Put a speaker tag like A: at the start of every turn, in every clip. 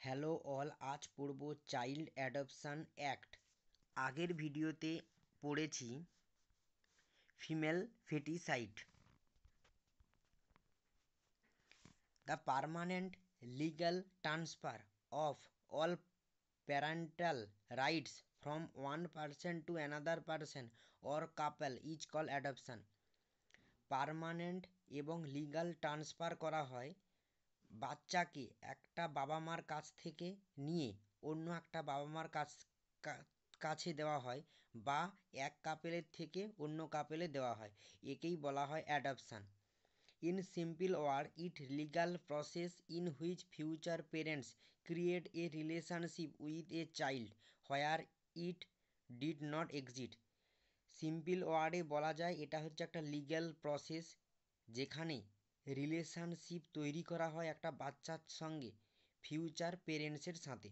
A: Hello all, আজ পড়ব child adoption act. আগের ভিডিওতে পড়েছি female foeticide. The permanent legal transfer of all parental rights from one person to another person or couple is call adoption. Permanent এবং legal transfer করা হয় বাচ্চাকে একটা বাবা মার কাছ থেকে নিয়ে অন্য একটা বাবা মার কাছে দেওয়া হয়, বা এক কাপেলের থেকে অন্য কাপেলে দেওয়া হয়। একেই বলা হয় adoption. In simple word, it legal process in which future parents create a relationship with a child where it did not exist. Simple ওয়ার্ডে বলা যায় এটা হচ্ছে একটা লিগ্যাল প্রসেস যেখানে রিলেশনশিপ তৈরি করা হয় একটা বাচ্চার সঙ্গে ফিউচার পেরেন্টসের সাথে।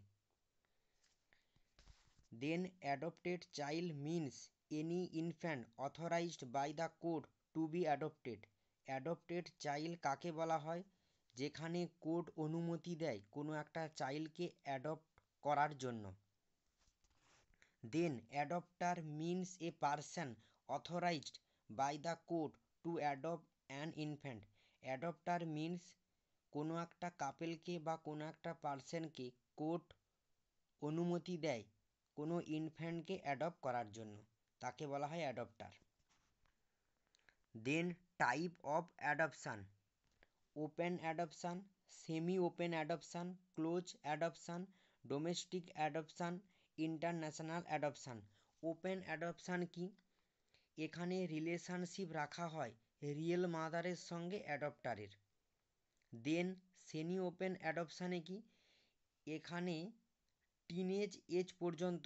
A: Then adopted child means any infant authorized by the court to be adopted. Adopted child কাকে বলা হয়? যেখানে কোর্ট অনুমতি দেয় কোনো একটা চাইল্ডকে অ্যাডপ্ট করার জন্য। Then adopter means a person authorized by the court to adopt an infant. Adopter means কোনো একটা কাপেলকে বা কোনো একটা পার্সনকে কোর্ট অনুমতি দেয় কোনো ইনফ্যান্টকে অ্যাডপ্ট করার জন্য, তাকে বলা হয় adopter. Then type of adoption: open adoption, semi open adoption, close adoption, domestic adoption, international adoption. Open adoption কি? এখানে রিলেশনশিপ রাখা হয় রিয়েল মাদারের সঙ্গে অ্যাডপ্টারের। দেন সেমি ওপেন অ্যাডপশানে কি? এখানে টিনেজ এজ পর্যন্ত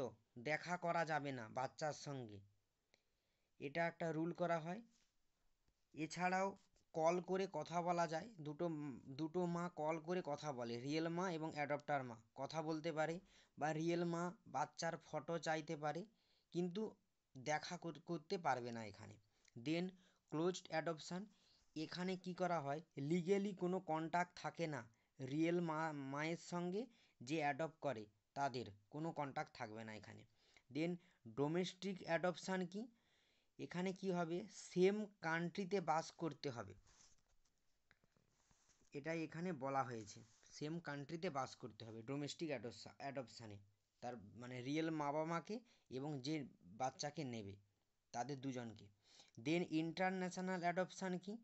A: দেখা করা যাবে না বাচ্চার সঙ্গে, এটা একটা রুল করা হয়। এছাড়াও কল করে কথা বলা যায়, দুটো মা কল করে কথা বলে, রিয়েল মা এবং অ্যাডপ্টার মা কথা বলতে পারে, বা রিয়েল মা বাচ্চার ফটো চাইতে পারে, কিন্তু দেখা করতে পারবে না এখানে। দেন ক্লোজড অ্যাডপশান, এখানে কি করা হয়, লিগেলি কোনো কন্ট্যাক্ট থাকে না রিয়েল মায়ের সঙ্গে, যে অ্যাডপ্ট করে তাদের কোনো কন্ট্যাক্ট থাকবে না এখানে। দেন ডোমেস্টিক অ্যাডপশান কি? এখানে কি হবে, সেম কান্ট্রিতে বাস করতে হবে, এটাই এখানে বলা হয়েছে, সেম কান্ট্রিতে বাস করতে হবে ডোমেস্টিক অ্যাডপশানে, তার মানে রিয়েল মা বাবা মাকে এবং যে বাচ্চাকে নেবে তাদের দুজনকে। দেন ইন্টারন্যাশনাল অ্যাডপশান কি?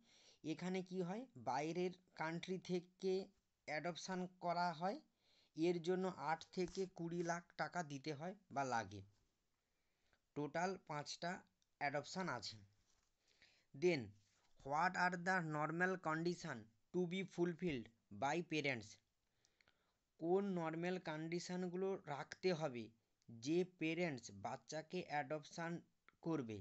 A: এখানে কি হয়, বাইরের কান্ট্রি থেকে অ্যাডপশান করা হয়, এর জন্য 8 থেকে 20 লাখ টাকা দিতে হয় বা লাগে। টোটাল 5টা অ্যাডপশান আছে। Then what are the normal condition to be fulfilled by parents? কোন নর্মাল কন্ডিশানগুলো রাখতে হবে যে পেরেন্টস বাচ্চাকে অ্যাডপশান করবে,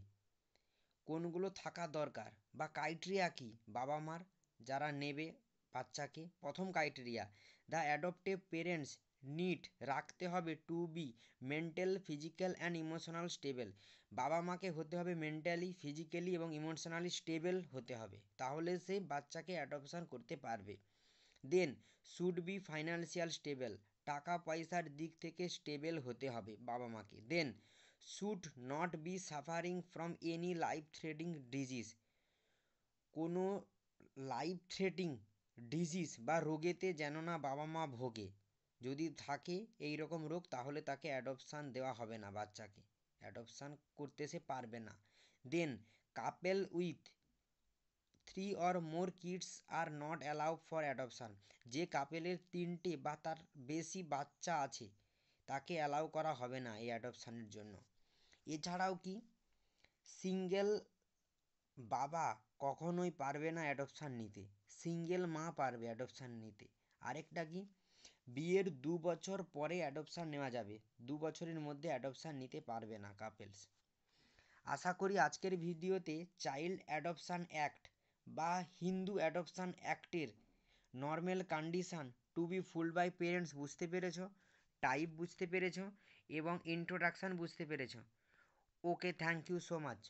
A: কোনগুলো থাকা দরকার, বা ক্রাইটেরিয়া কি বাবা মার যারা নেবে বাচ্চাকে? প্রথম criteria, the adoptive parents need রাখতে হবে to be mental, physical and emotional stable. বাবা মাকে হতে হবে মেন্টালি, ফিজিক্যালি এবং ইমোশনালি স্টেবল হতে হবে, তাহলে সে বাচ্চাকে অ্যাডপশান করতে পারবে। Then should be financial stable, টাকা পয়সার দিক থেকে স্টেবল হতে হবে বাবা মাকে। Then should not be suffering from any life threatening disease, কোনো লাইফ থ্রেটিং ডিজিজ বা রোগেতে যেন না বাবা মা ভোগে, যদি থাকে এই রকম রোগ তাহলে তাকে অ্যাডপশান দেওয়া হবে না, বাচ্চাকে অ্যাডপশান করতে সে পারবে না। দেন couple with 3 or more kids are not allowed for adoption, যে কাপেলের 3টে বা তার বেশি বাচ্চা আছে তাকে অ্যালাউ করা হবে না এই অ্যাডপশানের জন্য। এছাড়াও কি, সিঙ্গেল বাবা কখনোই পারবে না অ্যাডপশান নিতে, সিঙ্গেল মা পারবে অ্যাডপশান নিতে। আরেকটা কি, বিয়ের 2 বছর পরে অ্যাডপশান নেওয়া যাবে, 2 বছরের মধ্যে অ্যাডপশান নিতে পারবে না কাপেলস। আশা করি আজকের ভিডিওতে চাইল্ড অ্যাডপশান অ্যাক্ট বা হিন্দু অ্যাডপশান অ্যাক্টের normal condition to be full by parents বুঝতে পেরেছো, টাইপ বুঝতে পেরেছো এবং ইন্ট্রোডাকশান বুঝতে পেরেছো। Okay, thank you so much.